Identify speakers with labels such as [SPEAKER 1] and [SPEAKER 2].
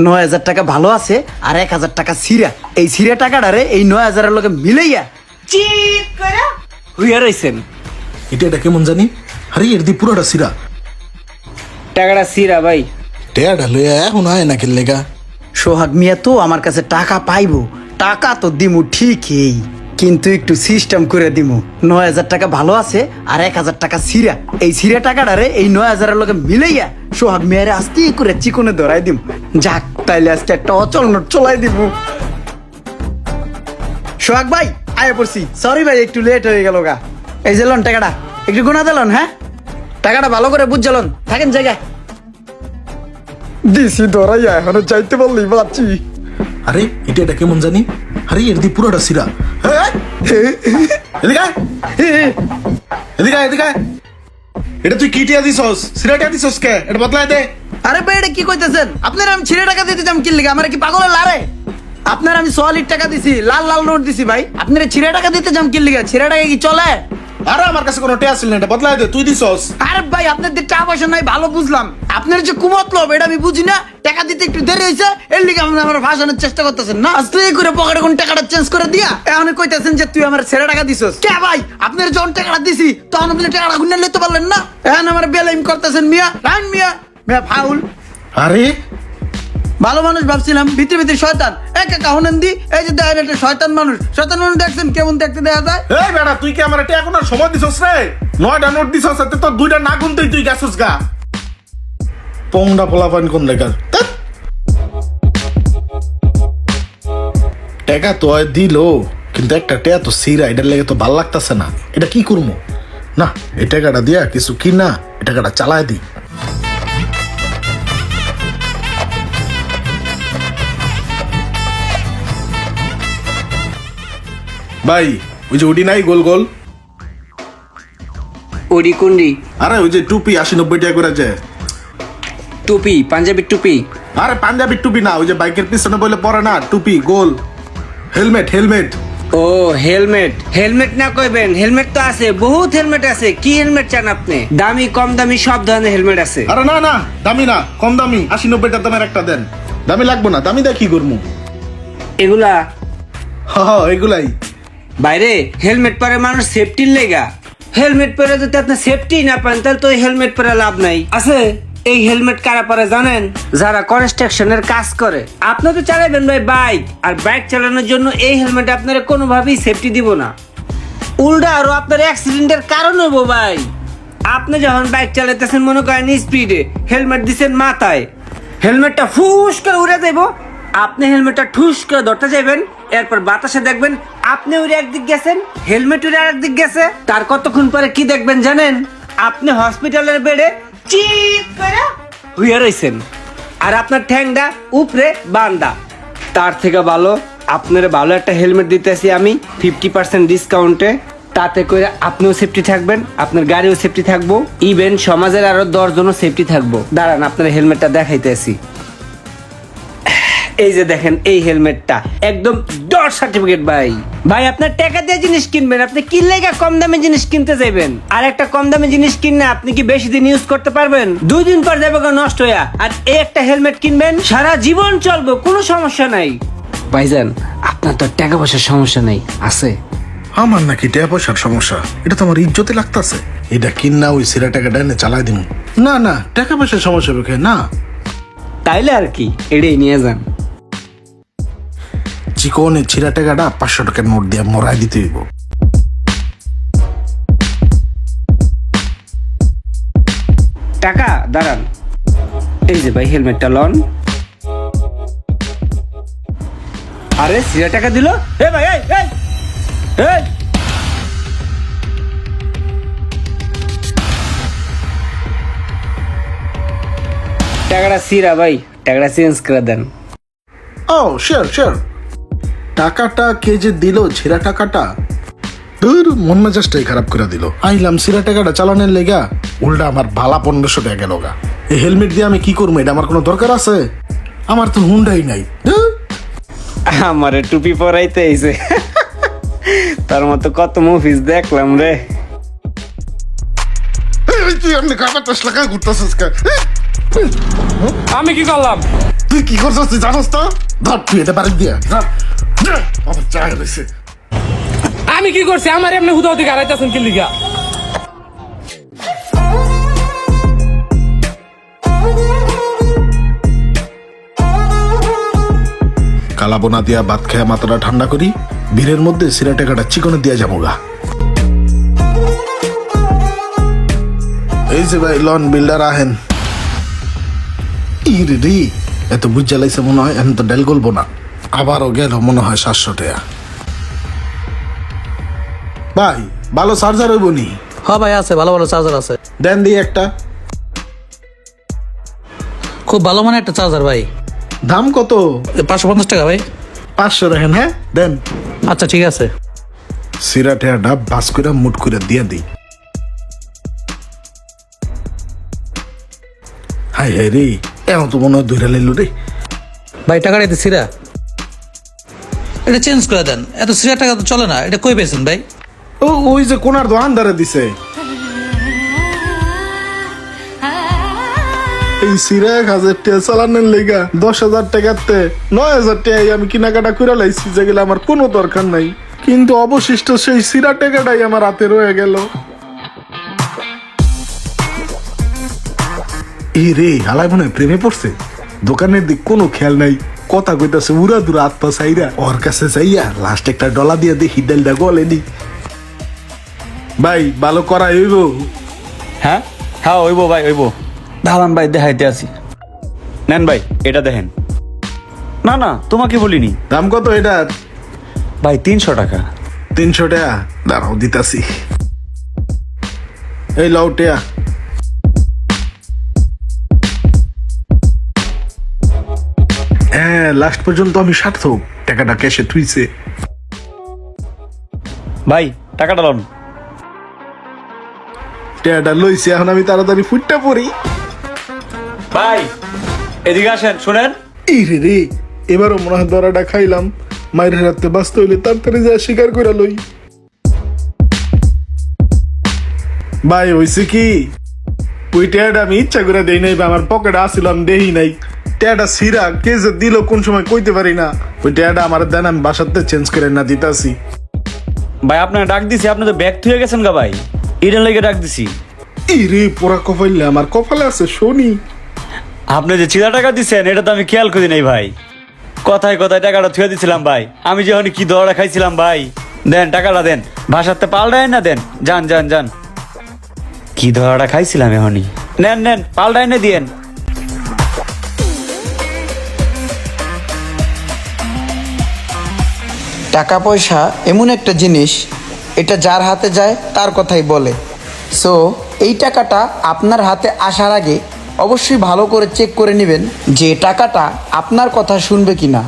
[SPEAKER 1] 9,000 টাকা ভালো আছে আর 1,000 টাকা সিরা। এই সিরা টাকাটারে এই 9,000-এর লগে মিলাইয়া
[SPEAKER 2] চিট করে হুইয়া রইছেন।
[SPEAKER 3] এটা কেমন জানি? আরে এর দি পুরোটা সিরা।
[SPEAKER 2] টাকাটা সিরা ভাই।
[SPEAKER 3] টেয়াটা লইয়া এখন আয় না খেললে গা।
[SPEAKER 1] সোহাগ মিয়া তো আমার কাছে টাকা পাইবো, টাকা তো দিমু ঠিকই, কিন্তু একটু সিস্টেম করে দিমু। 9,000 টাকা ভালো আছে আর 1,000 টাকা সিরা। এই সিরা টাকাটারে এই 9,000-এর লগে মিলাইয়া সোহাগ মিয়ারে আস্তে করে চিকনে ধরাই দিম। যাক, তাইলে আজকে একটা অচল নোট চলাই দিমু। সোহাগ ভাই আয় পড়ছি, সরি ভাই একটু লেট হয়ে গেল গা। এই যে লন টাকাটা, একটু গুনা দিলন। হ্যাঁ, টাকাটা ভালো করে বুঝছিলন, থাকেন জায়গায় দিছি ধরাইয়া, এখনো চাইতে বললি বাচ্চি।
[SPEAKER 3] আরে এটা কেমন জানি? আরে এর দি পুরোটা সিরা। এদিকে আয়। এদিকে আয়, এদিকে আয়। এটা তুই কি টিয়া দিছস? সিরা টিয়া দিছস কে? এটা বদলাই দে।
[SPEAKER 1] আরে ভাই এটা কি কইতেছেন? আপনারা আমি ছিঁড়ে টাকা দিতে যাম কি লিগা? আমার কি পাগলের লারে? আপনার আমি সলিড টাকা দিছি, লাল লাল নোট দিছি ভাই। আপনারা ছিঁড়ে টাকা দিতে যাম কি লিগা? ছিঁড়ে টাকা কি চলে?
[SPEAKER 3] আরে আমার কাছে কোনো টিয়া ছিল না, এটা বদলাই দে, তুই দিছস।
[SPEAKER 1] আরে ভাই আপনাদের টাকা পয়সা নাই ভালো বুঝলাম, আপনার যে কুমতলব এটা আমি বুঝি না। টাকা দিতে একটু দেরি হয়েছে, এর লিগে আপনি আমার ভাষণের চেষ্টা করতেছেন না। আস্তে করে পকেটে কোন টাকাটা চেঞ্জ করে দিয়া এখন কইতেছেন যে তুই আমার ছেড়ে টাকা দিছস। কে ভাই আপনার যখন টাকাটা দিছি তখন আপনি টাকাটা গুনে নিতে পারলেন না? এখন আমার বেলাইম করতেছেন মিয়া। রান মিয়া, মিয়া ফাউল।
[SPEAKER 3] আরে
[SPEAKER 1] ভালো মানুষ ভাবছিলাম, ভিতরে ভিতরে শয়তান। এক একা হনেন দি, এই যে দেখেন একটা শয়তান মানুষ। শয়তান মানুষ দেখছেন কেমন দেখতে দেখা যায়?
[SPEAKER 3] এই বেটা, তুই কি আমার টিয়া কোনো সময় দিছস রে? 9টা নোট দিছস, এতে তো 2টা না গুনতেই তুই গেছস গা। পংডা পোলাপান কোন লেখার টাকা তো দিল, কিন্তু একটা টিয়া তো সিরা, এটার লেগে তো ভাল লাগতেছে না। এটা কি করবো? না, এই টাকাটা দিয়া কিছু কি না, এই টাকাটা চালায় দিই। ভাই ওই যে উডি নাই গোল গোল,
[SPEAKER 2] ওডি কুন্ডি
[SPEAKER 3] আরে ওই যে টুপি 80-90 টাকা করে যায়।
[SPEAKER 2] টুপি, পাঞ্জাবি টুপি।
[SPEAKER 3] আরে পাঞ্জাবি টুপি না, ওই যে বাইকের পিছনে বলে পরে না টুপি গোল। Helmet helmet.
[SPEAKER 2] ও হেলমেট, হেলমেট না কইবেন, হেলমেট তো আছে, বহুত হেলমেট আছে। কি হেলমেট চান আপনি? দামি কম দামি সব ধরনের হেলমেট আছে।
[SPEAKER 3] আরে না না, দামি না, কম দামি 80-90 টাকা দামের একটা দেন। দামি লাগবো না, দামি দিয়ে কি করবো?
[SPEAKER 2] এগুলা
[SPEAKER 3] এগুলাই।
[SPEAKER 2] বাইরে হেলমেট পরে মানুষ সেফটির লেগা। হেলমেট পরে যদি আপনি সেফটি না পান তাহলে তো এই হেলমেট পরে লাভ নাই। আছে এই হেলমেট কারা পরে জানেন? যারা কনস্ট্রাকশনের কাজ করে। আপনি তো চালাবেন ভাই বাইক, আর বাইক চালানোর জন্য এই হেলমেট আপনারা কোনোভাবেই সেফটি দিব না। উল্টা আরো আপনার অ্যাক্সিডেন্টের কারণ হবো ভাই। আপনি যখন বাইক চালাইতেছেন মনে করেন স্পিডে, হেলমেট দিচ্ছেন মাথায়, হেলমেটটা ফুস করে উড়ে যাইব, আপনি হেলমেটটা ঠুস করে ধরতে যাবেন, এরপর বাতাসে দেখবেন আপনি উড়ে একদিক গেছেন, হেলমেট উড়ে আরেকদিক গেছে। তার কতক্ষণ পরে কি দেখবেন জানেন? আপনি হসপিটালের বেডে চিৎ করে হুইয়া রইছেন, আর আপনার ঠ্যাংটা উপরে বান্দা। তার থেকে ভালো আপনার ভালো একটা হেলমেট দিতেছি আমি 50% ডিসকাউন্টে। তাতে করে আপনিও সেফটি থাকবেন, আপনার গাড়িও সেফটি থাকবো, ইভেন সমাজের আরো 10 জনও সেফটি থাকবো। দাঁড়ান আপনার হেলমেটটা দেখাইতেছি। এই যে দেখেন এই হেলমেটটা একদম ডট সার্টিফিকেট ভাই। ভাই আপনার টাকা দিয়ে জিনিস কিনবেন, আপনি কিনলে কম দামে জিনিস কিনতে যাবেন, আর একটা কম দামে জিনিস কিনলে আপনি কি বেশি দিন ইউজ করতে পারবেন? 2 দিন পর যাবে নষ্ট হয়ে। আর এই একটা হেলমেট কিনবেন, সারা জীবন চলবে, কোনো সমস্যা নাই। ভাইজান আপনার তো টাকা পয়সার সমস্যা নেই, আছে?
[SPEAKER 3] আমার নাকি টাকা পয়সার সমস্যা? এটা তো আমার ইজ্জতে লাগতাছে। এটা কিনা ওই সিরা টাকাটা এনে চালাই দিন। না না, টাকা পয়সার সমস্যা হবে না।
[SPEAKER 2] তাইলে আর কি, এটাই নিয়ে যান।
[SPEAKER 3] চিকনের ছিঁড়া টাকাটা 500 টাকার নোট দিয়ে মরাই দিতে হইব।
[SPEAKER 2] টাকা দাঁড়ান, এই যে ভাই হেলমেটটা লন। আরে সিরা টাকা দিল। এ ভাই এই এই এই টাকাটা সিরা ভাই, টাকাটা চেঞ্জ করে দেন।
[SPEAKER 3] ও শিওর শিওর। টাকাটা কে যে দিল, ছিঁড়া টাকাটা, ধুর, মন মেজাজটাই খারাপ করে দিল। আইলাম সিরা টাকাটা চালানোর লেগা, উল্টা আমার ভালা 1500 টাকা গেল গা। এই হেলমেট দিয়ে আমি কি করবো? এটা আমার কোনো দরকার আছে? আমার তো হুন্ডাই নাই।
[SPEAKER 2] আমারে টুপি পরাইতে আইছে। তার মতো কত মুভিজ দেখলাম রে।
[SPEAKER 3] তুই আপনি কাপড় 10 টাকা ঘুরতেছিস?
[SPEAKER 4] আমি কি করলাম?
[SPEAKER 3] তুই কি করছিস তুই জানোস তো? ধর তুই এটা বাড়ি দিয়া ধর। ধর, আমার চায় রয়েছে।
[SPEAKER 4] আমি কি করছি আমার এমনি হুদা হুদি গাড়াইতেছেন কি লিগা?
[SPEAKER 3] কালাবোনা দিয়া ভাত খেয়ে মাথাটা ঠান্ডা করি, বীরের মধ্যে সিরা টাকাটা চিকনে দিয়া যাবো গা। এই যে ভাই লন বিল্ডার আহেন। ইরে রে, এত বুঝ জ্বালাইছে মনে হয় এখন তো ডেল গলবো না। আবারও গেল মনে হয় 700 টাকা। ভাই ভালো চার্জার হইব নি?
[SPEAKER 5] হ্যাঁ ভাই আছে, ভালো ভালো চার্জার আছে।
[SPEAKER 3] দেন দিয়ে একটা।
[SPEAKER 5] খুব ভালো মানে একটা চার্জার ভাই।
[SPEAKER 3] দাম কত?
[SPEAKER 5] 550 টাকা ভাই।
[SPEAKER 3] 500 রাখেন। হ্যাঁ দেন।
[SPEAKER 5] আচ্ছা ঠিক আছে।
[SPEAKER 3] সিরা টেয়াটা বাস করে মুট করে দিয়ে দিই। হাই হাই রে, এমন তো মনে হয় ধরে লাইল রে।
[SPEAKER 5] ভাই টাকাটা এতে সিরা, এটা চেঞ্জ করে দেন। এত সিরা টাকা তো চলে না। এটা কই পেয়েছেন ভাই?
[SPEAKER 3] ও ওই যে কোনার দোকান ধরে দিছে। এই সিরা 1000 টাকা চালানোর লেগা 10,000 টাকাতে 9,000 টাকায় আমি কেনাকাটা করে লাইছি, যেগুলো আমার কোনো দরকার নাই। কিন্তু অবশিষ্ট সেই সিরা টাকাটাই আমার হাতে রয়ে গেল। এই রে, হালাই মনে হয় প্রেমে পড়ছে। দোকানের দিক কোনো খেয়াল নাই, কথা কইতাছে উড়া দুরা হাত পা চাইরা। ওর কাছে যাইয়া লাস্ট একটা ডলা দিয়ে দেখি ডালটা গলেনি। ভাই ভালো করা হইব?
[SPEAKER 6] হ্যাঁ হ্যাঁ ওইবো ভাই ওইবো। দাঁড়ান ভাই দেখাইতে আসি। নেন ভাই এটা দেখেন। না না তোমাকে বলিনি
[SPEAKER 3] দাম কত এটার?
[SPEAKER 6] ভাই 300 টাকা।
[SPEAKER 3] 300 টাকা দাঁড়াও দিতাছি। এই লও টেয়া। হ্যাঁ লাস্ট পর্যন্ত আমি সার্থক, টাকাটা ক্যাশে থুইছে।
[SPEAKER 6] ভাই টাকাটা লন।
[SPEAKER 3] টেয়াটা লইছে, এখন আমি তাড়াতাড়ি ফুটটা পড়ি।
[SPEAKER 6] ভাই এদিকে আসেন শুনেন।
[SPEAKER 3] এই রে রে, এবারও মনে হয় দরাটা খাইলাম। মায়ের হাতে বাঁচতে হইলে তাড়াতাড়ি যা স্বীকার করে লই। ভাই হইছে কি, ওই টেয়াটা আমি ইচ্ছা করে দেই নাই বা আমার পকেটে আসছিল, আমি দেই নাই। টেয়াটা সিরা কে যে দিল কোন সময় কইতে পারি না। ওই টেয়াটা আমার দেন, আমি বাসাতে চেঞ্জ করে না দিতাছি।
[SPEAKER 6] ভাই আপনার ডাক দিছি, আপনি তো ব্যাগ থুয়ে গেছেন গা ভাই, এটার লেগে ডাক দিছি।
[SPEAKER 3] এই রে পোড়া কপাইলে আমার কপালে আছে শনি।
[SPEAKER 6] আপনি যে চিরা টাকা দিচ্ছেন এটা তো আমি খেয়াল করি নাই ভাই। কথায় কথায় টাকাটা থুয়ে দিছিলাম ভাই। আমি যখন কি দড়া খাইছিলাম ভাই। দেন টাকাটা দেন, ভাষাতে পাল্টায় না দেন। যান যান যান, কি দড়াটা খাইছিলাম এখনই। নেন নেন পাল্টায় না দিয়েন।
[SPEAKER 1] টাকা পয়সা এমন একটা জিনিস, এটা যার হাতে যায় তার কথাই বলে। সো এই টাকাটা আপনার হাতে আসার আগে অবশ্যই ভালো করে চেক করে নেবেন যে টাকাটা আপনার কথা শুনবে কিনা।